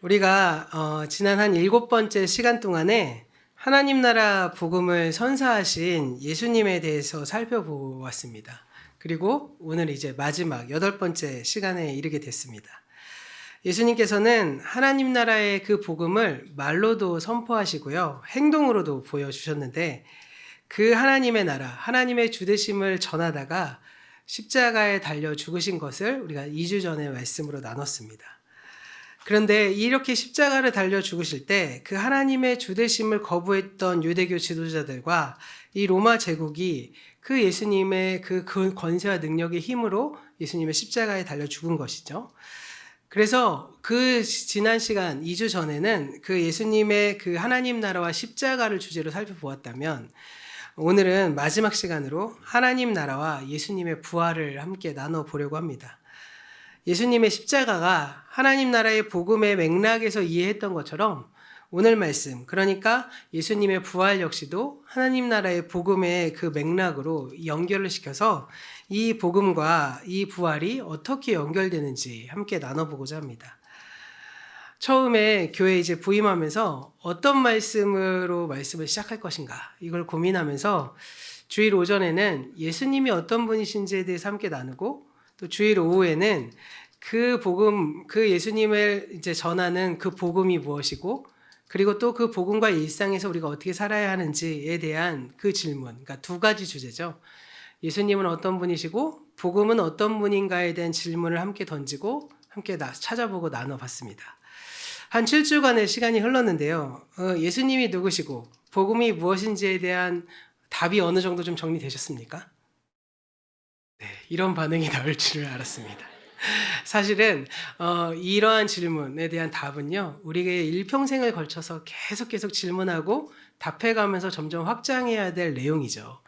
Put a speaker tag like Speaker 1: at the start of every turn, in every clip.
Speaker 1: 우리가 지난 한 7번째 시간 동안에 하나님 나라 복음을 선사하신 예수님에 대해서 살펴보았습니다. 그리고 오늘 이제 마지막 8번째 시간에 이르게 됐습니다. 예수님께서는 하나님 나라의 그 복음을 말로도 선포하시고요, 행동으로도 보여주셨는데, 그 하나님의 나라, 하나님의 주되심을 전하다가 십자가에 달려 죽으신 것을 우리가 2주 전에 말씀으로 나눴습니다. 그런데 이렇게 십자가를 달려 죽으실 때 그 하나님의 주되심을 거부했던 유대교 지도자들과 이 로마 제국이 그 예수님의 그 권세와 능력의 힘으로 예수님의 십자가에 달려 죽은 것이죠. 그래서 그 지난 시간 2주 전에는 그 예수님의 그 하나님 나라와 십자가를 주제로 살펴보았다면, 오늘은 마지막 시간으로 하나님 나라와 예수님의 부활을 함께 나눠보려고 합니다. 예수님의 십자가가 하나님 나라의 복음의 맥락에서 이해했던 것처럼 오늘 말씀, 그러니까 예수님의 부활 역시도 하나님 나라의 복음의 그 맥락으로 연결을 시켜서 이 복음과 이 부활이 어떻게 연결되는지 함께 나눠보고자 합니다. 처음에 교회 이제 부임하면서 어떤 말씀으로 말씀을 시작할 것인가, 이걸 고민하면서 주일 오전에는 예수님이 어떤 분이신지에 대해서 함께 나누고, 또 주일 오후에는 그 복음, 그 예수님을 이제 전하는 그 복음이 무엇이고, 그리고 또 그 복음과 일상에서 우리가 어떻게 살아야 하는지에 대한 그 질문, 그러니까 두 가지 주제죠. 예수님은 어떤 분이시고 복음은 어떤 분인가에 대한 질문을 함께 던지고 함께 찾아보고 나눠봤습니다. 한 7주간의 시간이 흘렀는데요. 예수님이 누구시고 복음이 무엇인지에 대한 답이 어느 정도 좀 정리되셨습니까? 네, 이런 반응이 나올 줄을 알았습니다. 사실은 이러한 질문에 대한 답은요, 우리의 일평생을 걸쳐서 계속 질문하고 답해가면서 점점 확장해야 될 내용이죠.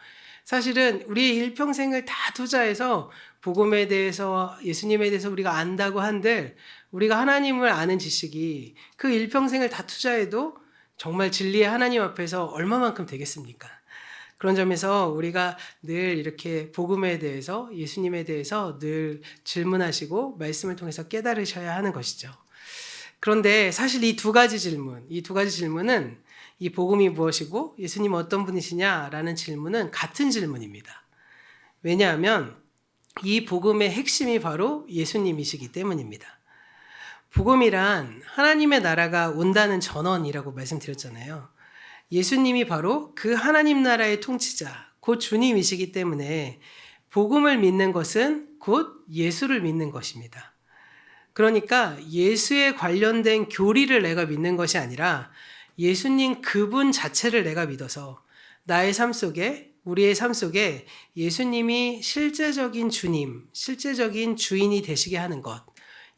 Speaker 1: 사실은 우리의 일평생을 다 투자해서 복음에 대해서, 예수님에 대해서 우리가 안다고 한들, 우리가 하나님을 아는 지식이 그 일평생을 다 투자해도 정말 진리의 하나님 앞에서 얼마만큼 되겠습니까? 그런 점에서 우리가 늘 이렇게 복음에 대해서, 예수님에 대해서 늘 질문하시고 말씀을 통해서 깨달으셔야 하는 것이죠. 그런데 사실 이 두 가지 질문은 이 복음이 무엇이고 예수님 어떤 분이시냐라는 질문은 같은 질문입니다. 왜냐하면 이 복음의 핵심이 바로 예수님이시기 때문입니다. 복음이란 하나님의 나라가 온다는 전언이라고 말씀드렸잖아요. 예수님이 바로 그 하나님 나라의 통치자, 곧 주님이시기 때문에 복음을 믿는 것은 곧 예수를 믿는 것입니다. 그러니까 예수에 관련된 교리를 내가 믿는 것이 아니라 예수님 그분 자체를 내가 믿어서 나의 삶 속에, 우리의 삶 속에 예수님이 실제적인 주님, 실제적인 주인이 되시게 하는 것,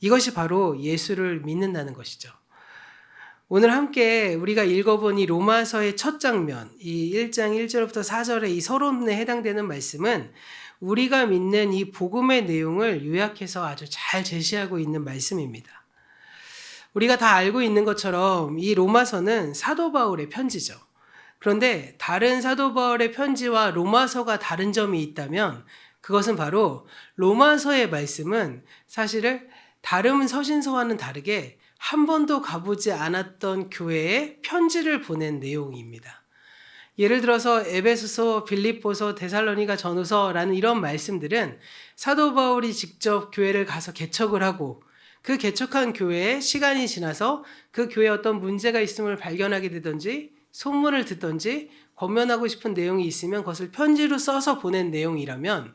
Speaker 1: 이것이 바로 예수를 믿는다는 것이죠. 오늘 함께 우리가 읽어본 이 로마서의 첫 장면, 이 1장 1절부터 4절의 이 서론에 해당되는 말씀은 우리가 믿는 이 복음의 내용을 요약해서 아주 잘 제시하고 있는 말씀입니다. 우리가 다 알고 있는 것처럼 이 로마서는 사도 바울의 편지죠. 그런데 다른 사도 바울의 편지와 로마서가 다른 점이 있다면 그것은 바로 로마서의 말씀은 사실은 다른 서신서와는 다르게 한 번도 가보지 않았던 교회에 편지를 보낸 내용입니다. 예를 들어서 에베소서, 빌립보서, 데살로니가 전후서라는 이런 말씀들은 사도 바울이 직접 교회를 가서 개척을 하고 그 개척한 교회에 시간이 지나서 그 교회에 어떤 문제가 있음을 발견하게 되든지 소문을 듣든지 권면하고 싶은 내용이 있으면 그것을 편지로 써서 보낸 내용이라면,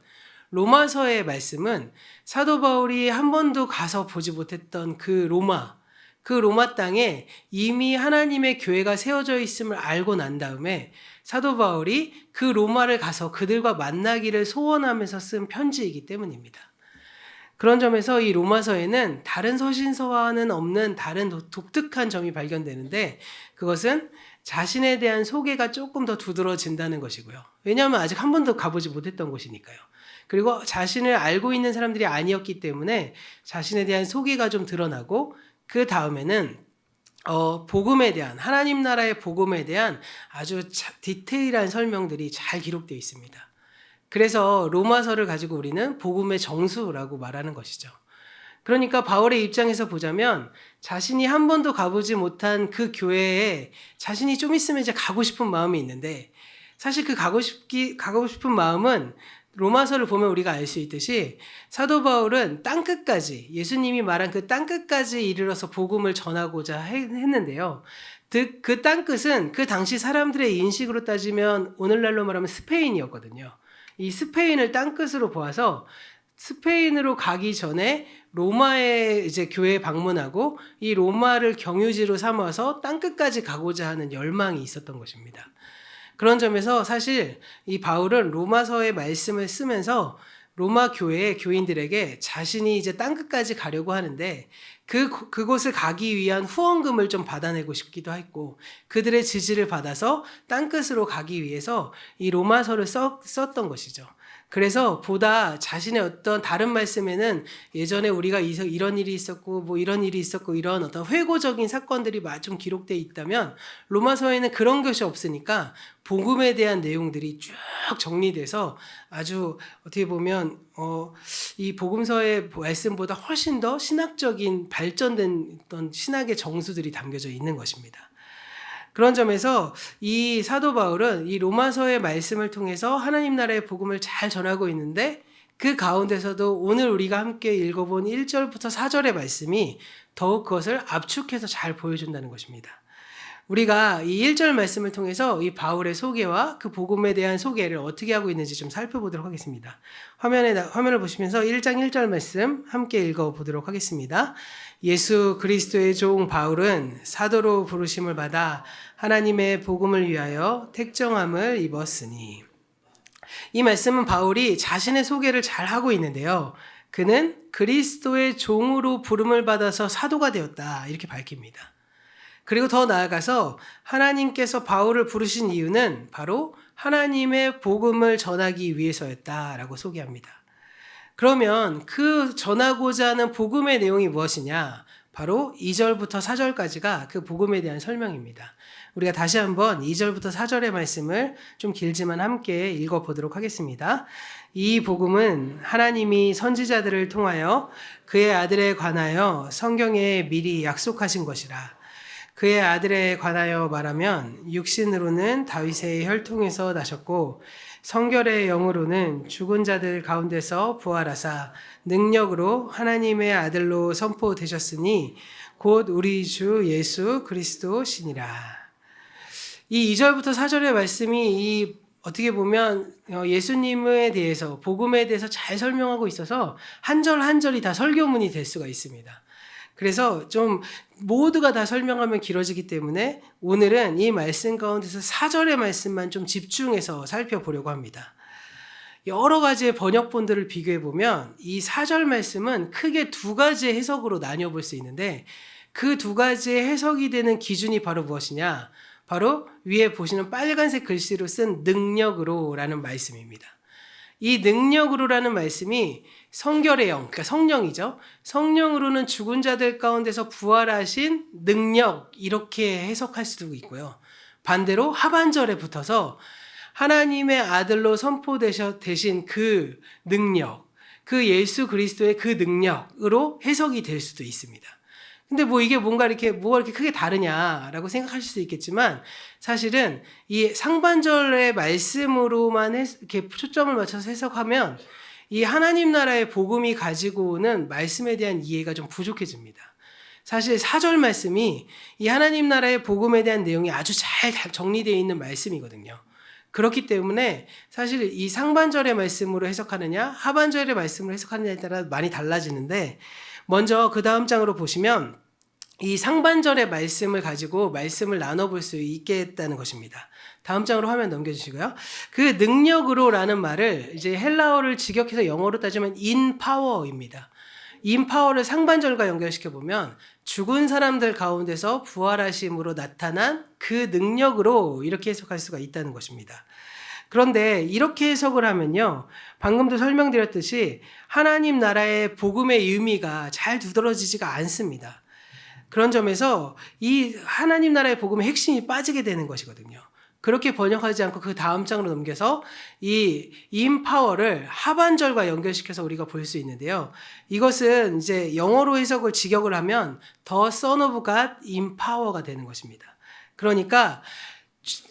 Speaker 1: 로마서의 말씀은 사도 바울이 한 번도 가서 보지 못했던 그 로마 땅에 이미 하나님의 교회가 세워져 있음을 알고 난 다음에 사도 바울이 그 로마를 가서 그들과 만나기를 소원하면서 쓴 편지이기 때문입니다. 그런 점에서 이 로마서에는 다른 서신서와는 없는 다른 독특한 점이 발견되는데, 그것은 자신에 대한 소개가 조금 더 두드러진다는 것이고요. 왜냐하면 아직 한 번도 가보지 못했던 곳이니까요. 그리고 자신을 알고 있는 사람들이 아니었기 때문에 자신에 대한 소개가 좀 드러나고, 그 다음에는 복음에 대한, 하나님 나라의 복음에 대한 아주 디테일한 설명들이 잘 기록되어 있습니다. 그래서 로마서를 가지고 우리는 복음의 정수라고 말하는 것이죠. 그러니까 바울의 입장에서 보자면 자신이 한 번도 가보지 못한 그 교회에 자신이 좀 있으면 이제 가고 싶은 마음이 있는데, 사실 그 가고 싶은 마음은 로마서를 보면 우리가 알 수 있듯이 사도 바울은 땅끝까지, 예수님이 말한 그 땅끝까지 이르러서 복음을 전하고자 했는데요. 그 땅끝은 그 당시 사람들의 인식으로 따지면 오늘날로 말하면 스페인이었거든요. 이 스페인을 땅끝으로 보아서 스페인으로 가기 전에 로마에 이제 교회에 방문하고 이 로마를 경유지로 삼아서 땅끝까지 가고자 하는 열망이 있었던 것입니다. 그런 점에서 사실 이 바울은 로마서의 말씀을 쓰면서 로마 교회의 교인들에게 자신이 이제 땅끝까지 가려고 하는데 그곳을 가기 위한 후원금을 좀 받아내고 싶기도 했고, 그들의 지지를 받아서 땅끝으로 가기 위해서 이 로마서를 썼던 것이죠. 그래서 보다 자신의 어떤 다른 말씀에는 예전에 우리가 이런 일이 있었고 뭐 이런 일이 있었고 이런 어떤 회고적인 사건들이 좀 기록되어 있다면, 로마서에는 그런 것이 없으니까 복음에 대한 내용들이 쭉 정리돼서 아주 어떻게 보면 이 복음서의 말씀보다 훨씬 더 신학적인 발전된 어떤 신학의 정수들이 담겨져 있는 것입니다. 그런 점에서 이 사도 바울은 이 로마서의 말씀을 통해서 하나님 나라의 복음을 잘 전하고 있는데, 그 가운데서도 오늘 우리가 함께 읽어본 1절부터 4절의 말씀이 더욱 그것을 압축해서 잘 보여준다는 것입니다. 우리가 이 1절 말씀을 통해서 이 바울의 소개와 그 복음에 대한 소개를 어떻게 하고 있는지 좀 살펴보도록 하겠습니다. 화면을 보시면서 1장 1절 말씀 함께 읽어보도록 하겠습니다. 예수 그리스도의 종 바울은 사도로 부르심을 받아 하나님의 복음을 위하여 택정함을 입었으니. 이 말씀은 바울이 자신의 소개를 잘 하고 있는데요. 그는 그리스도의 종으로 부름을 받아서 사도가 되었다, 이렇게 밝힙니다. 그리고 더 나아가서 하나님께서 바울을 부르신 이유는 바로 하나님의 복음을 전하기 위해서였다라고 소개합니다. 그러면 그 전하고자 하는 복음의 내용이 무엇이냐? 바로 2절부터 4절까지가 그 복음에 대한 설명입니다. 우리가 다시 한번 2절부터 4절의 말씀을 좀 길지만 함께 읽어보도록 하겠습니다. 이 복음은 하나님이 선지자들을 통하여 그의 아들에 관하여 성경에 미리 약속하신 것이라. 그의 아들에 관하여 말하면 육신으로는 다윗의 혈통에서 나셨고 성결의 영으로는 죽은 자들 가운데서 부활하사 능력으로 하나님의 아들로 선포되셨으니 곧 우리 주 예수 그리스도시니라. 이 2절부터 4절의 말씀이 어떻게 보면 예수님에 대해서, 복음에 대해서 잘 설명하고 있어서 한 절 한 절이 다 설교문이 될 수가 있습니다. 그래서 좀 모두가 다 설명하면 길어지기 때문에 오늘은 이 말씀 가운데서 4절의 말씀만 좀 집중해서 살펴보려고 합니다. 여러 가지의 번역본들을 비교해 보면 이 4절 말씀은 크게 두 가지의 해석으로 나뉘어 볼 수 있는데, 그 두 가지의 해석이 되는 기준이 바로 무엇이냐? 바로 위에 보시는 빨간색 글씨로 쓴 능력으로라는 말씀입니다. 이 능력으로라는 말씀이 성결의 영, 그러니까 성령이죠. 성령으로는 죽은 자들 가운데서 부활하신 능력, 이렇게 해석할 수도 있고요. 반대로 하반절에 붙어서 하나님의 아들로 선포되신 그 능력, 그 예수 그리스도의 그 능력으로 해석이 될 수도 있습니다. 근데 이게 뭐가 이렇게 크게 다르냐라고 생각하실 수 있겠지만, 사실은 이 상반절의 말씀으로만 이렇게 초점을 맞춰서 해석하면 이 하나님 나라의 복음이 가지고 오는 말씀에 대한 이해가 좀 부족해집니다. 사실 4절 말씀이 이 하나님 나라의 복음에 대한 내용이 아주 잘 정리되어 있는 말씀이거든요. 그렇기 때문에 사실 이 상반절의 말씀으로 해석하느냐 하반절의 말씀으로 해석하느냐에 따라 많이 달라지는데, 먼저 그 다음 장으로 보시면 이 상반절의 말씀을 가지고 말씀을 나눠볼 수 있겠다는 것입니다. 다음 장으로 화면 넘겨주시고요. 그 능력으로라는 말을 이제 헬라어를 직역해서 영어로 따지면 in power입니다. in power를 상반절과 연결시켜 보면 죽은 사람들 가운데서 부활하심으로 나타난 그 능력으로, 이렇게 해석할 수가 있다는 것입니다. 그런데 이렇게 해석을 하면요, 방금도 설명드렸듯이 하나님 나라의 복음의 의미가 잘 두드러지지가 않습니다. 그런 점에서 이 하나님 나라의 복음의 핵심이 빠지게 되는 것이거든요. 그렇게 번역하지 않고 그 다음 장으로 넘겨서 이 인파워를 하반절과 연결시켜서 우리가 볼 수 있는데요. 이것은 이제 영어로 해석을 직역을 하면 The Son of God in Power가 되는 것입니다. 그러니까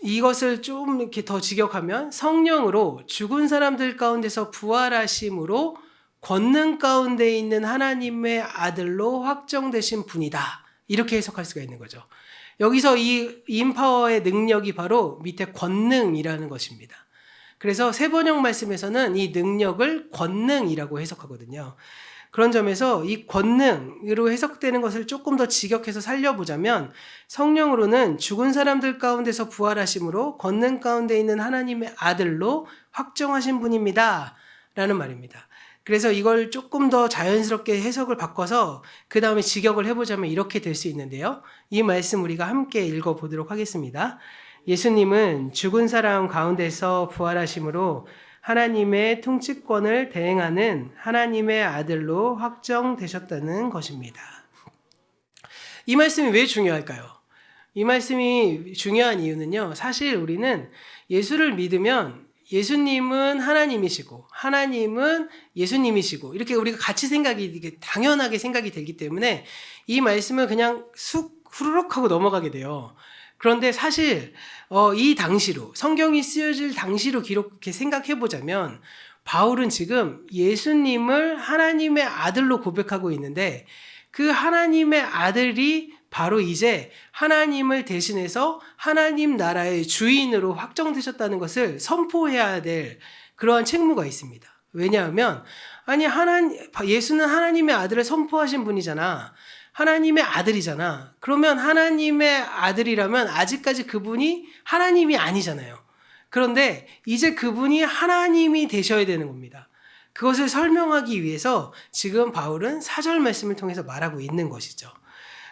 Speaker 1: 이것을 좀 이렇게 더 직역하면 성령으로 죽은 사람들 가운데서 부활하심으로 권능 가운데 있는 하나님의 아들로 확정되신 분이다. 이렇게 해석할 수가 있는 거죠. 여기서 이 인파워의 능력이 바로 밑에 권능이라는 것입니다. 그래서 새 번역 말씀에서는 이 능력을 권능이라고 해석하거든요. 그런 점에서 이 권능으로 해석되는 것을 조금 더 직역해서 살려보자면 성령으로는 죽은 사람들 가운데서 부활하심으로 권능 가운데 있는 하나님의 아들로 확정하신 분입니다. 라는 말입니다. 그래서 이걸 조금 더 자연스럽게 해석을 바꿔서 그 다음에 직역을 해보자면 이렇게 될 수 있는데요. 이 말씀 우리가 함께 읽어보도록 하겠습니다. 예수님은 죽은 사람 가운데서 부활하심으로 하나님의 통치권을 대행하는 하나님의 아들로 확정되셨다는 것입니다. 이 말씀이 왜 중요할까요? 이 말씀이 중요한 이유는요. 사실 우리는 예수를 믿으면 예수님은 하나님이시고 하나님은 예수님이시고 이렇게 우리가 같이 이게 당연하게 생각이 되기 때문에 이 말씀을 그냥 후루룩 하고 넘어가게 돼요. 그런데 사실 이 당시로 성경이 쓰여질 당시로 이렇게 생각해 보자면 바울은 지금 예수님을 하나님의 아들로 고백하고 있는데 그 하나님의 아들이 바로 이제 하나님을 대신해서 하나님 나라의 주인으로 확정되셨다는 것을 선포해야 될 그러한 책무가 있습니다. 왜냐하면 예수는 하나님의 아들을 선포하신 분이잖아. 하나님의 아들이잖아. 그러면 하나님의 아들이라면 아직까지 그분이 하나님이 아니잖아요. 그런데 이제 그분이 하나님이 되셔야 되는 겁니다. 그것을 설명하기 위해서 지금 바울은 4절 말씀을 통해서 말하고 있는 것이죠.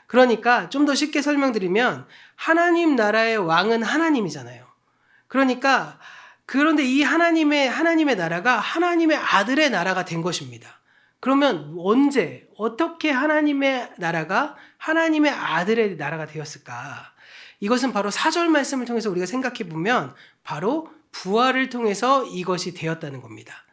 Speaker 1: 그러니까 좀 더 쉽게 설명드리면 하나님 나라의 왕은 하나님이잖아요. 그런데 이 하나님의 나라가 하나님의 아들의 나라가 된 것입니다. 그러면 어떻게 하나님의 나라가 하나님의 아들의 나라가 되었을까? 이것은 바로 4절 말씀을 통해서 우리가 생각해 보면 바로 부활을 통해서 이것이 되었다는 겁니다.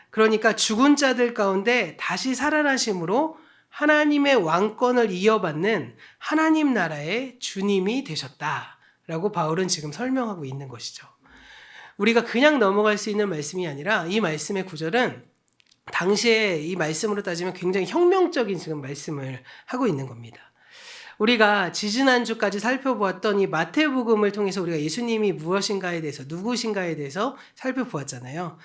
Speaker 1: 그러니까 죽은 자들 가운데 다시 살아나심으로 하나님의 왕권을 이어받는 하나님 나라의 주님이 되셨다라고 바울은 지금 설명하고 있는 것이죠. 우리가 그냥 넘어갈 수 있는 말씀이 아니라 이 말씀의 구절은 당시에 이 말씀으로 따지면 굉장히 혁명적인 지금 말씀을 하고 있는 겁니다. 우리가 지지난주까지 살펴보았던 이 마태복음을 통해서 우리가 예수님이 누구신가에 대해서 살펴보았잖아요.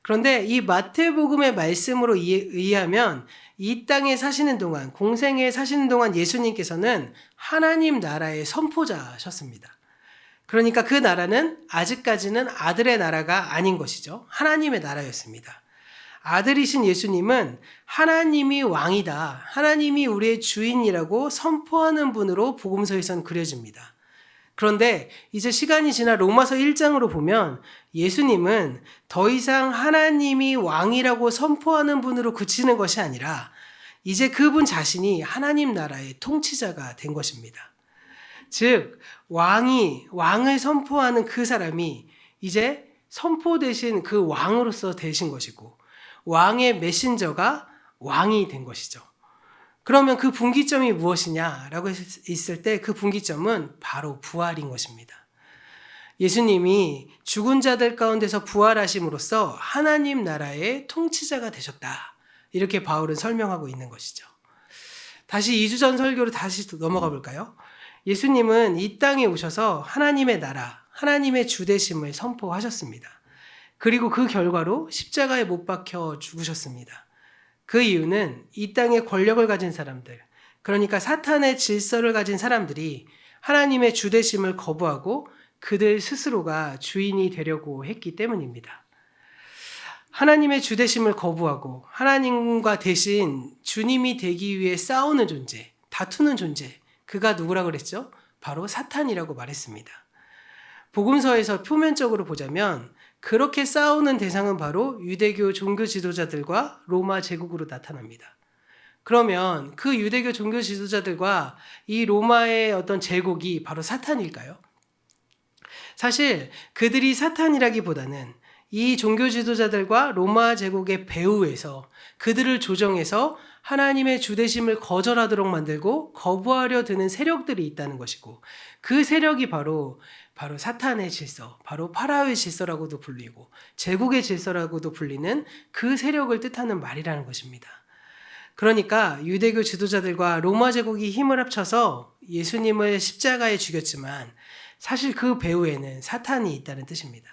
Speaker 1: 그런데 이 마태복음의 말씀으로 의하면 이 땅에 사시는 동안, 공생에 사시는 동안 예수님께서는 하나님 나라의 선포자셨습니다. 그러니까 그 나라는 아직까지는 아들의 나라가 아닌 것이죠. 하나님의 나라였습니다. 아들이신 예수님은 하나님이 왕이다. 하나님이 우리의 주인이라고 선포하는 분으로 복음서에선 그려집니다. 그런데 이제 시간이 지나 로마서 1장으로 보면 예수님은 더 이상 하나님이 왕이라고 선포하는 분으로 그치는 것이 아니라 이제 그분 자신이 하나님 나라의 통치자가 된 것입니다. 즉 왕을 선포하는 그 사람이 이제 선포되신 그 왕으로서 되신 것이고 왕의 메신저가 왕이 된 것이죠. 그러면 그 분기점이 무엇이냐라고 했을 때 그 분기점은 바로 부활인 것입니다. 예수님이 죽은 자들 가운데서 부활하심으로써 하나님 나라의 통치자가 되셨다. 이렇게 바울은 설명하고 있는 것이죠. 다시 2주 전 설교로 다시 넘어가 볼까요? 예수님은 이 땅에 오셔서 하나님의 나라, 하나님의 주되심을 선포하셨습니다. 그리고 그 결과로 십자가에 못 박혀 죽으셨습니다. 그 이유는 이 땅에 권력을 가진 사람들, 그러니까 사탄의 질서를 가진 사람들이 하나님의 주되심을 거부하고 그들 스스로가 주인이 되려고 했기 때문입니다. 하나님의 주되심을 거부하고 하나님과 대신 주님이 되기 위해 싸우는 존재, 다투는 존재, 그가 누구라고 그랬죠? 바로 사탄이라고 말했습니다. 복음서에서 표면적으로 보자면 그렇게 싸우는 대상은 바로 유대교 종교 지도자들과 로마 제국으로 나타납니다. 그러면 그 유대교 종교 지도자들과 이 로마의 어떤 제국이 바로 사탄일까요? 사실 그들이 사탄이라기보다는 이 종교 지도자들과 로마 제국의 배후에서 그들을 조정해서 하나님의 주대심을 거절하도록 만들고 거부하려 드는 세력들이 있다는 것이고, 그 세력이 바로 사탄의 질서, 바로 파라오의 질서라고도 불리고 제국의 질서라고도 불리는 그 세력을 뜻하는 말이라는 것입니다. 그러니까 유대교 지도자들과 로마 제국이 힘을 합쳐서 예수님을 십자가에 죽였지만 사실 그 배후에는 사탄이 있다는 뜻입니다.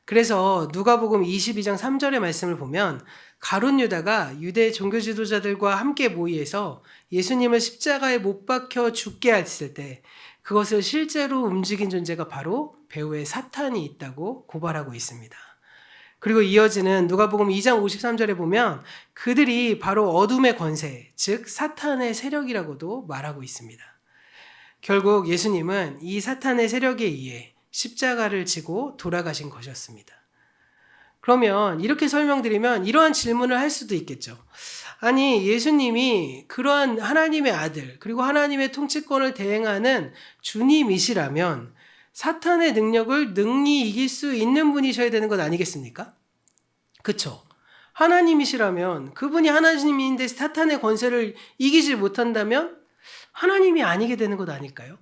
Speaker 1: 그래서 누가복음 22장 3절의 말씀을 보면 가룟 유다가 유대 종교 지도자들과 함께 모의해서 예수님을 십자가에 못 박혀 죽게 했을 때 그것을 실제로 움직인 존재가 바로 배후에 사탄이 있다고 고발하고 있습니다. 그리고 이어지는 누가복음 2장 53절에 보면 그들이 바로 어둠의 권세, 즉 사탄의 세력이라고도 말하고 있습니다. 결국 예수님은 이 사탄의 세력에 의해 십자가를 지고 돌아가신 것이었습니다. 그러면 이렇게 설명드리면 이러한 질문을 할 수도 있겠죠. 아니, 예수님이 그러한 하나님의 아들, 그리고 하나님의 통치권을 대행하는 주님이시라면 사탄의 능력을 능히 이길 수 있는 분이셔야 되는 것 아니겠습니까? 그쵸? 하나님이시라면, 그분이 하나님인데 사탄의 권세를 이기지 못한다면 하나님이 아니게 되는 것 아닐까요?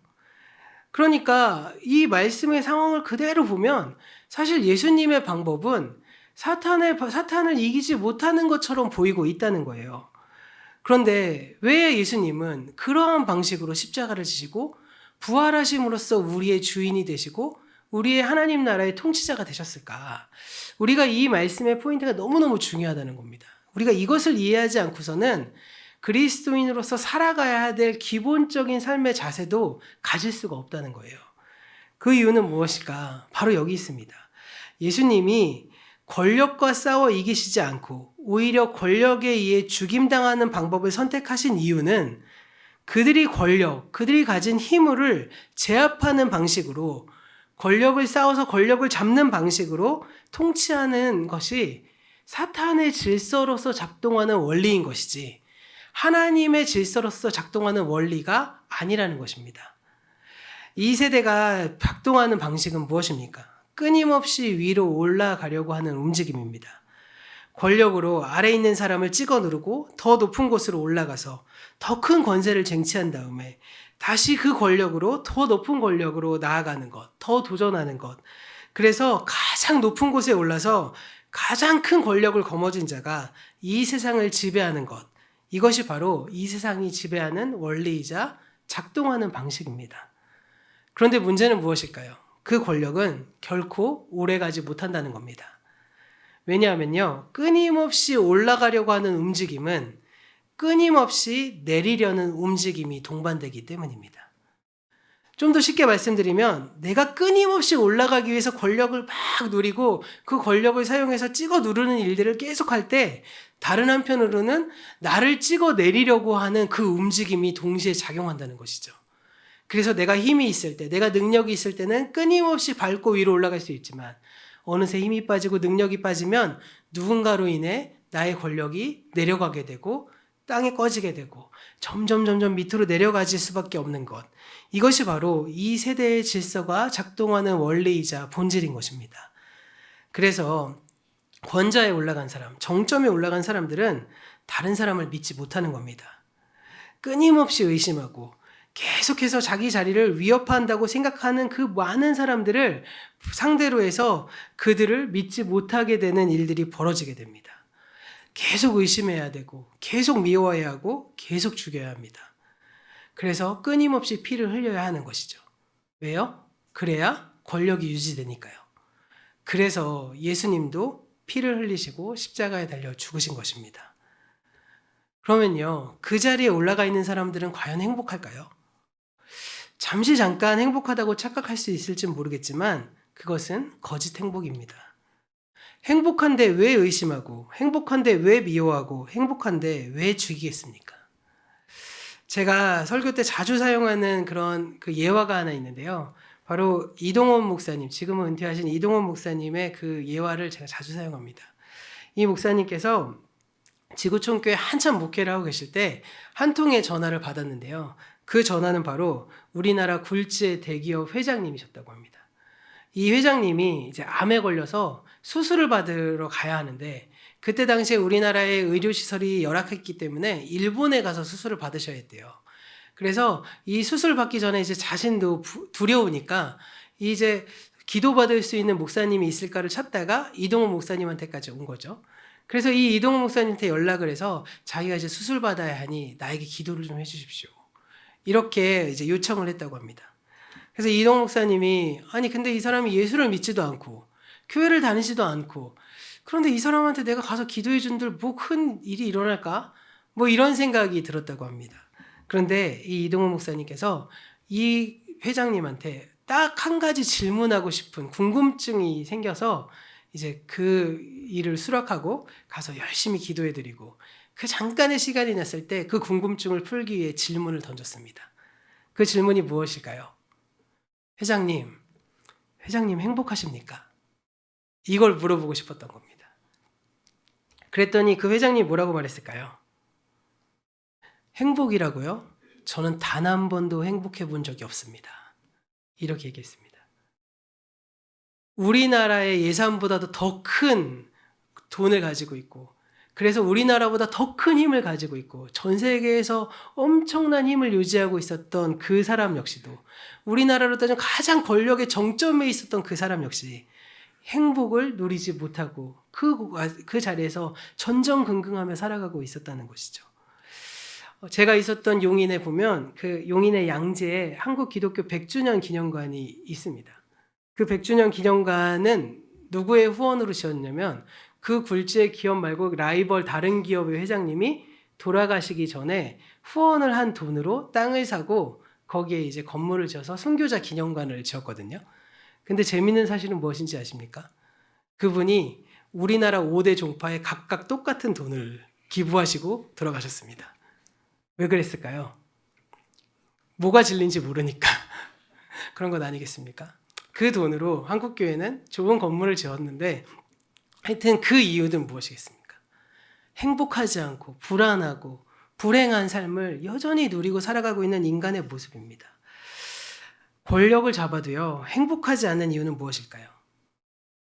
Speaker 1: 그러니까 이 말씀의 상황을 그대로 보면 사실 예수님의 방법은 사탄을 이기지 못하는 것처럼 보이고 있다는 거예요. 그런데 왜 예수님은 그러한 방식으로 십자가를 지시고 부활하심으로써 우리의 주인이 되시고 우리의 하나님 나라의 통치자가 되셨을까? 우리가 이 말씀의 포인트가 너무너무 중요하다는 겁니다. 우리가 이것을 이해하지 않고서는 그리스도인으로서 살아가야 될 기본적인 삶의 자세도 가질 수가 없다는 거예요. 그 이유는 무엇일까? 바로 여기 있습니다. 예수님이 권력과 싸워 이기시지 않고 오히려 권력에 의해 죽임당하는 방법을 선택하신 이유는 그들이 가진 힘을 제압하는 방식으로, 권력을 쌓아서 권력을 잡는 방식으로 통치하는 것이 사탄의 질서로서 작동하는 원리인 것이지 하나님의 질서로서 작동하는 원리가 아니라는 것입니다. 이 세대가 작동하는 방식은 무엇입니까? 끊임없이 위로 올라가려고 하는 움직임입니다. 권력으로 아래에 있는 사람을 찍어 누르고 더 높은 곳으로 올라가서 더 큰 권세를 쟁취한 다음에 다시 그 권력으로 더 높은 권력으로 나아가는 것, 더 도전하는 것. 그래서 가장 높은 곳에 올라서 가장 큰 권력을 거머쥔 자가 이 세상을 지배하는 것. 이것이 바로 이 세상이 지배하는 원리이자 작동하는 방식입니다. 그런데 문제는 무엇일까요? 그 권력은 결코 오래가지 못한다는 겁니다. 왜냐하면요, 끊임없이 올라가려고 하는 움직임은 끊임없이 내리려는 움직임이 동반되기 때문입니다. 좀 더 쉽게 말씀드리면 내가 끊임없이 올라가기 위해서 권력을 막 누리고 그 권력을 사용해서 찍어 누르는 일들을 계속할 때 다른 한편으로는 나를 찍어 내리려고 하는 그 움직임이 동시에 작용한다는 것이죠. 그래서 내가 힘이 있을 때, 내가 능력이 있을 때는 끊임없이 밟고 위로 올라갈 수 있지만 어느새 힘이 빠지고 능력이 빠지면 누군가로 인해 나의 권력이 내려가게 되고 땅에 꺼지게 되고 점점 밑으로 내려가질 수밖에 없는 것. 이것이 바로 이 세대의 질서가 작동하는 원리이자 본질인 것입니다. 그래서 권좌에 올라간 사람, 정점에 올라간 사람들은 다른 사람을 믿지 못하는 겁니다. 끊임없이 의심하고 계속해서 자기 자리를 위협한다고 생각하는 그 많은 사람들을 상대로 해서 그들을 믿지 못하게 되는 일들이 벌어지게 됩니다. 계속 의심해야 되고 계속 미워해야 하고 계속 죽여야 합니다. 그래서 끊임없이 피를 흘려야 하는 것이죠. 왜요? 그래야 권력이 유지되니까요. 그래서 예수님도 피를 흘리시고 십자가에 달려 죽으신 것입니다. 그러면요, 그 자리에 올라가 있는 사람들은 과연 행복할까요? 잠깐 행복하다고 착각할 수 있을지 모르겠지만 그것은 거짓 행복입니다. 행복한데 왜 의심하고, 행복한데 왜 미워하고, 행복한데 왜 죽이겠습니까? 제가 설교 때 자주 사용하는 그런 그 예화가 하나 있는데요. 바로 이동원 목사님, 지금은 은퇴하신 이동원 목사님의 그 예화를 제가 자주 사용합니다. 이 목사님께서 지구촌교회 한참 목회를 하고 계실 때 한 통의 전화를 받았는데요. 그 전화는 바로 우리나라 굴지의 대기업 회장님이셨다고 합니다. 이 회장님이 이제 암에 걸려서 수술을 받으러 가야 하는데 그때 당시에 우리나라의 의료시설이 열악했기 때문에 일본에 가서 수술을 받으셔야 했대요. 그래서 이 수술 받기 전에 이제 자신도 두려우니까 이제 기도받을 수 있는 목사님이 있을까를 찾다가 이동호 목사님한테까지 온 거죠. 그래서 이 이동호 목사님한테 연락을 해서 자기가 이제 수술 받아야 하니 나에게 기도를 좀 해주십시오. 이렇게 이제 요청을 했다고 합니다. 그래서 이동호 목사님이 아니 근데 이 사람이 예수를 믿지도 않고 교회를 다니지도 않고 그런데 이 사람한테 내가 가서 기도해 준들 뭐 큰 일이 일어날까? 뭐 이런 생각이 들었다고 합니다. 그런데 이 이동호 목사님께서 이 회장님한테 딱 한 가지 질문하고 싶은 궁금증이 생겨서 이제 그 일을 수락하고 가서 열심히 기도해 드리고 그 잠깐의 시간이 났을 때 그 궁금증을 풀기 위해 질문을 던졌습니다. 그 질문이 무엇일까요? 회장님 행복하십니까? 이걸 물어보고 싶었던 겁니다. 그랬더니 그 회장님이 뭐라고 말했을까요? 행복이라고요? 저는 단 한 번도 행복해 본 적이 없습니다. 이렇게 얘기했습니다. 우리나라의 예산보다도 더 큰 돈을 가지고 있고 그래서 우리나라보다 더 큰 힘을 가지고 있고 전 세계에서 엄청난 힘을 유지하고 있었던 그 사람 역시도 우리나라로 따지면 가장 권력의 정점에 있었던 그 사람 역시 행복을 누리지 못하고 그 자리에서 전전긍긍하며 살아가고 있었다는 것이죠. 제가 있었던 용인에 보면 그 용인의 양재에 한국 기독교 100주년 기념관이 있습니다. 그 100주년 기념관은 누구의 후원으로 지었냐면 그 굴지의 기업 말고 라이벌 다른 기업의 회장님이 돌아가시기 전에 후원을 한 돈으로 땅을 사고 거기에 이제 건물을 지어서 순교자 기념관을 지었거든요. 근데 재밌는 사실은 무엇인지 아십니까? 그분이 우리나라 5대 종파에 각각 똑같은 돈을 기부하시고 돌아가셨습니다. 왜 그랬을까요? 뭐가 진리인지 모르니까 그런 건 아니겠습니까? 그 돈으로 한국교회는 좋은 건물을 지었는데 하여튼 그 이유는 무엇이겠습니까? 행복하지 않고 불안하고 불행한 삶을 여전히 누리고 살아가고 있는 인간의 모습입니다. 권력을 잡아도요, 행복하지 않는 이유는 무엇일까요?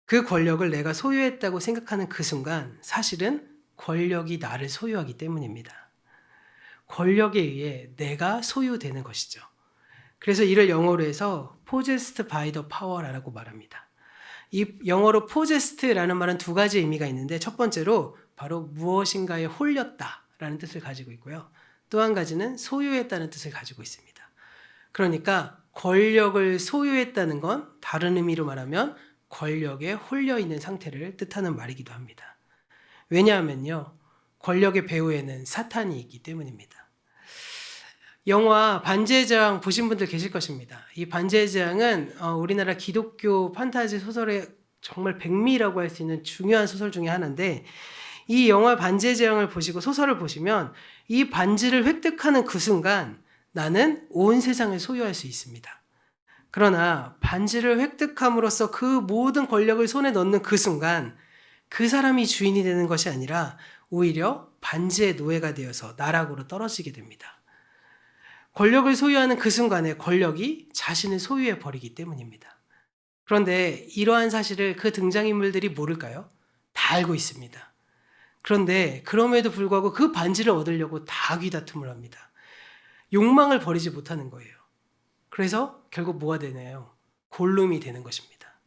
Speaker 1: 그 권력을 내가 소유했다고 생각하는 그 순간 사실은 권력이 나를 소유하기 때문입니다. 권력에 의해 내가 소유되는 것이죠. 그래서 이를 영어로 해서 possessed by the power라고 말합니다. 이 영어로 possessed라는 말은 두 가지 의미가 있는데 첫 번째로 바로 무엇인가에 홀렸다라는 뜻을 가지고 있고요. 또 한 가지는 소유했다는 뜻을 가지고 있습니다. 그러니까 권력을 소유했다는 건 다른 의미로 말하면 권력에 홀려 있는 상태를 뜻하는 말이기도 합니다. 왜냐하면요, 권력의 배후에는 사탄이 있기 때문입니다. 영화 반지의 제왕 보신 분들 계실 것입니다. 이 반지의 제왕은 우리나라 기독교 판타지 소설의 정말 백미라고 할 수 있는 중요한 소설 중에 하나인데 이 영화 반지의 제왕을 보시고 소설을 보시면 이 반지를 획득하는 그 순간 나는 온 세상을 소유할 수 있습니다. 그러나 반지를 획득함으로써 그 모든 권력을 손에 넣는 그 순간 그 사람이 주인이 되는 것이 아니라 오히려 반지의 노예가 되어서 나락으로 떨어지게 됩니다. 권력을 소유하는 그 순간에 권력이 자신을 소유해 버리기 때문입니다. 그런데 이러한 사실을 그 등장인물들이 모를까요? 다 알고 있습니다. 그런데 그럼에도 불구하고 그 반지를 얻으려고 다 귀다툼을 합니다. 욕망을 버리지 못하는 거예요. 그래서 결국 뭐가 되나요? 골룸이 되는 것입니다.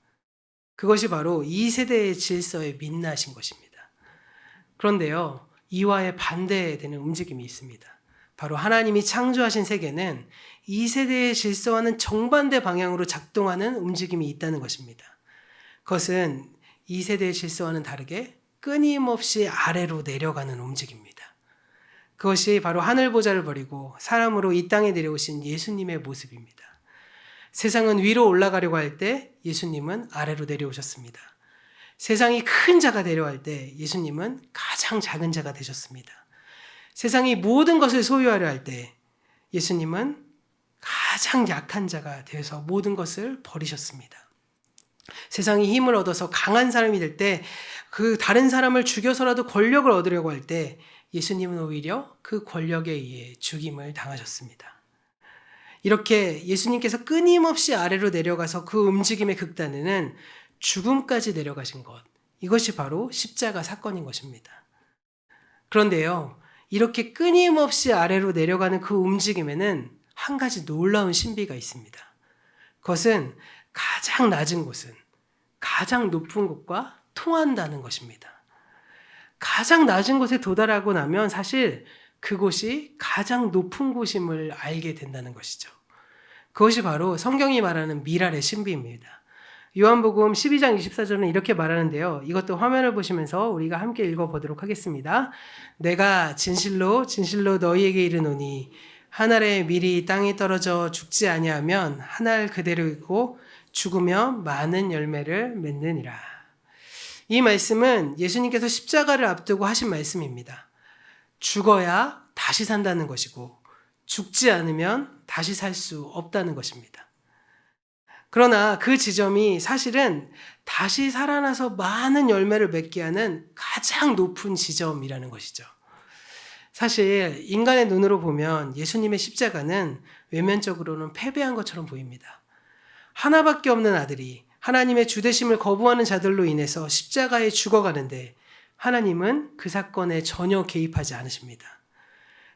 Speaker 1: 그것이 바로 이 세대의 질서의 민낯인 것입니다. 그런데요, 이와의 반대되는 움직임이 있습니다. 바로 하나님이 창조하신 세계는 이 세대의 질서와는 정반대 방향으로 작동하는 움직임이 있다는 것입니다. 그것은 이 세대의 질서와는 다르게 끊임없이 아래로 내려가는 움직임입니다. 그것이 바로 하늘 보좌를 버리고 사람으로 이 땅에 내려오신 예수님의 모습입니다. 세상은 위로 올라가려고 할 때 예수님은 아래로 내려오셨습니다. 세상이 큰 자가 되려할 때 예수님은 가장 작은 자가 되셨습니다. 세상이 모든 것을 소유하려 할 때 예수님은 가장 약한 자가 되어서 모든 것을 버리셨습니다. 세상이 힘을 얻어서 강한 사람이 될 때 그 다른 사람을 죽여서라도 권력을 얻으려고 할 때 예수님은 오히려 그 권력에 의해 죽임을 당하셨습니다. 이렇게 예수님께서 끊임없이 아래로 내려가서 그 움직임의 극단에는 죽음까지 내려가신 것, 이것이 바로 십자가 사건인 것입니다. 그런데요, 이렇게 끊임없이 아래로 내려가는 그 움직임에는 한 가지 놀라운 신비가 있습니다. 그것은 가장 낮은 곳은 가장 높은 곳과 통한다는 것입니다. 가장 낮은 곳에 도달하고 나면 사실 그곳이 가장 높은 곳임을 알게 된다는 것이죠. 그것이 바로 성경이 말하는 미랄의 신비입니다. 요한복음 12장 24절은 이렇게 말하는데요. 이것도 화면을 보시면서 우리가 함께 읽어보도록 하겠습니다. 내가 진실로 진실로 너희에게 이르노니 한 알의 밀이 땅에 떨어져 죽지 아니하면 한 알 그대로 있고 죽으면 많은 열매를 맺느니라. 이 말씀은 예수님께서 십자가를 앞두고 하신 말씀입니다. 죽어야 다시 산다는 것이고 죽지 않으면 다시 살 수 없다는 것입니다. 그러나 그 지점이 사실은 다시 살아나서 많은 열매를 맺게 하는 가장 높은 지점이라는 것이죠. 사실 인간의 눈으로 보면 예수님의 십자가는 외면적으로는 패배한 것처럼 보입니다. 하나밖에 없는 아들이 하나님의 주되심을 거부하는 자들로 인해서 십자가에 죽어가는데 하나님은 그 사건에 전혀 개입하지 않으십니다.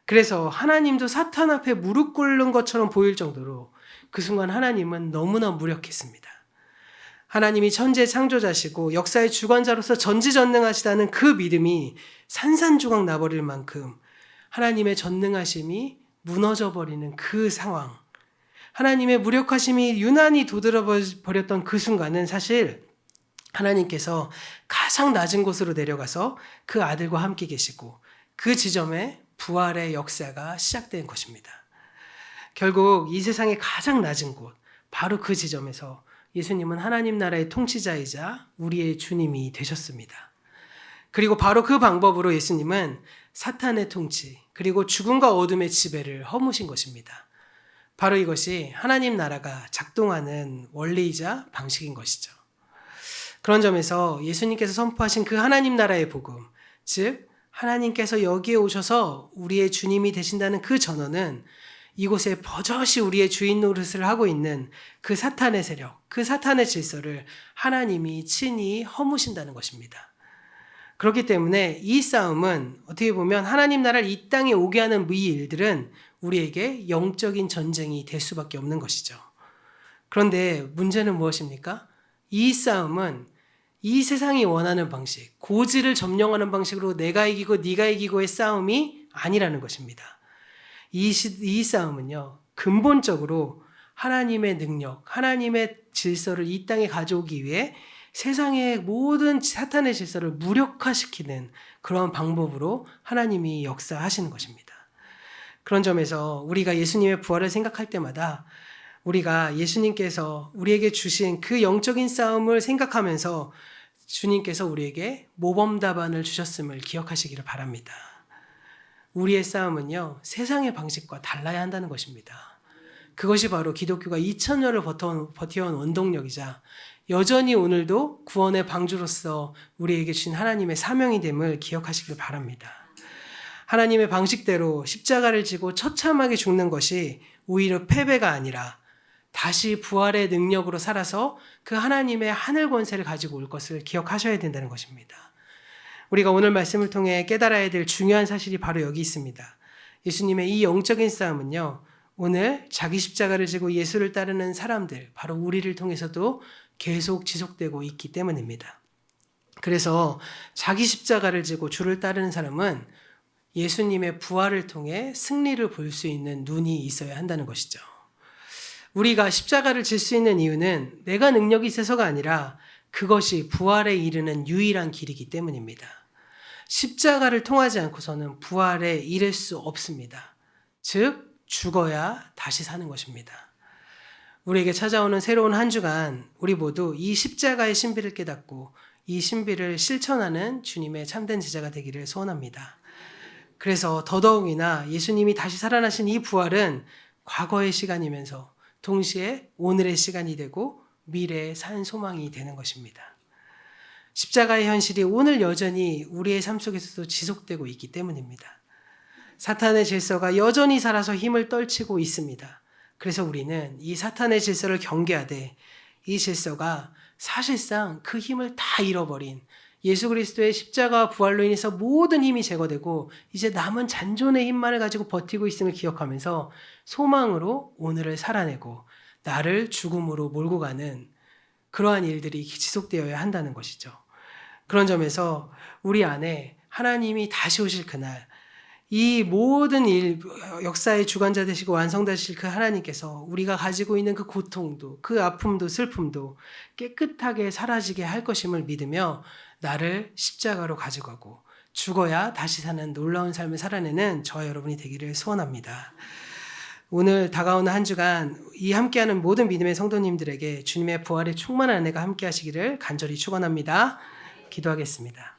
Speaker 1: 그래서 하나님도 사탄 앞에 무릎 꿇는 것처럼 보일 정도로 그 순간 하나님은 너무나 무력했습니다. 하나님이 천지의 창조자시고 역사의 주관자로서 전지전능하시다는 그 믿음이 산산조각 나버릴 만큼 하나님의 전능하심이 무너져버리는 그 상황, 하나님의 무력하심이 유난히 도드라버렸던 그 순간은 사실 하나님께서 가장 낮은 곳으로 내려가서 그 아들과 함께 계시고 그 지점에 부활의 역사가 시작된 것입니다. 결국 이 세상의 가장 낮은 곳, 바로 그 지점에서 예수님은 하나님 나라의 통치자이자 우리의 주님이 되셨습니다. 그리고 바로 그 방법으로 예수님은 사탄의 통치, 그리고 죽음과 어둠의 지배를 허무신 것입니다. 바로 이것이 하나님 나라가 작동하는 원리이자 방식인 것이죠. 그런 점에서 예수님께서 선포하신 그 하나님 나라의 복음, 즉 하나님께서 여기에 오셔서 우리의 주님이 되신다는 그 전언은 이곳에 버젓이 우리의 주인 노릇을 하고 있는 그 사탄의 세력, 그 사탄의 질서를 하나님이 친히 허무신다는 것입니다. 그렇기 때문에 이 싸움은 어떻게 보면 하나님 나라를 이 땅에 오게 하는 이 일들은 우리에게 영적인 전쟁이 될 수밖에 없는 것이죠. 그런데 문제는 무엇입니까? 이 싸움은 이 세상이 원하는 방식, 고지를 점령하는 방식으로 내가 이기고 네가 이기고의 싸움이 아니라는 것입니다. 이 싸움은요, 근본적으로 하나님의 능력, 하나님의 질서를 이 땅에 가져오기 위해 세상의 모든 사탄의 질서를 무력화시키는 그런 방법으로 하나님이 역사하시는 것입니다. 그런 점에서 우리가 예수님의 부활을 생각할 때마다 우리가 예수님께서 우리에게 주신 그 영적인 싸움을 생각하면서 주님께서 우리에게 모범 답안을 주셨음을 기억하시기를 바랍니다. 우리의 싸움은요, 세상의 방식과 달라야 한다는 것입니다. 그것이 바로 기독교가 2000년을 버텨온 원동력이자 여전히 오늘도 구원의 방주로서 우리에게 주신 하나님의 사명이 됨을 기억하시길 바랍니다. 하나님의 방식대로 십자가를 지고 처참하게 죽는 것이 오히려 패배가 아니라 다시 부활의 능력으로 살아서 그 하나님의 하늘 권세를 가지고 올 것을 기억하셔야 된다는 것입니다. 우리가 오늘 말씀을 통해 깨달아야 될 중요한 사실이 바로 여기 있습니다. 예수님의 이 영적인 싸움은요, 오늘 자기 십자가를 지고 예수를 따르는 사람들, 바로 우리를 통해서도 계속 지속되고 있기 때문입니다. 그래서 자기 십자가를 지고 주를 따르는 사람은 예수님의 부활을 통해 승리를 볼 수 있는 눈이 있어야 한다는 것이죠. 우리가 십자가를 질 수 있는 이유는 내가 능력이 있어서가 아니라 그것이 부활에 이르는 유일한 길이기 때문입니다. 십자가를 통하지 않고서는 부활에 이를 수 없습니다. 즉 죽어야 다시 사는 것입니다. 우리에게 찾아오는 새로운 한 주간 우리 모두 이 십자가의 신비를 깨닫고 이 신비를 실천하는 주님의 참된 제자가 되기를 소원합니다. 그래서 더더욱이나 예수님이 다시 살아나신 이 부활은 과거의 시간이면서 동시에 오늘의 시간이 되고 미래의 산 소망이 되는 것입니다. 십자가의 현실이 오늘 여전히 우리의 삶 속에서도 지속되고 있기 때문입니다. 사탄의 질서가 여전히 살아서 힘을 떨치고 있습니다. 그래서 우리는 이 사탄의 질서를 경계하되 이 질서가 사실상 그 힘을 다 잃어버린 예수 그리스도의 십자가 부활로 인해서 모든 힘이 제거되고 이제 남은 잔존의 힘만을 가지고 버티고 있음을 기억하면서 소망으로 오늘을 살아내고 나를 죽음으로 몰고 가는 그러한 일들이 지속되어야 한다는 것이죠. 그런 점에서 우리 안에 하나님이 다시 오실 그날 이 모든 일, 역사의 주관자 되시고 완성되실 그 하나님께서 우리가 가지고 있는 그 고통도, 그 아픔도, 슬픔도 깨끗하게 사라지게 할 것임을 믿으며 나를 십자가로 가져가고 죽어야 다시 사는 놀라운 삶을 살아내는 저와 여러분이 되기를 소원합니다. 오늘 다가오는 한 주간 이 함께하는 모든 믿음의 성도님들에게 주님의 부활의 충만한 은혜가 함께하시기를 간절히 축원합니다. 기도하겠습니다.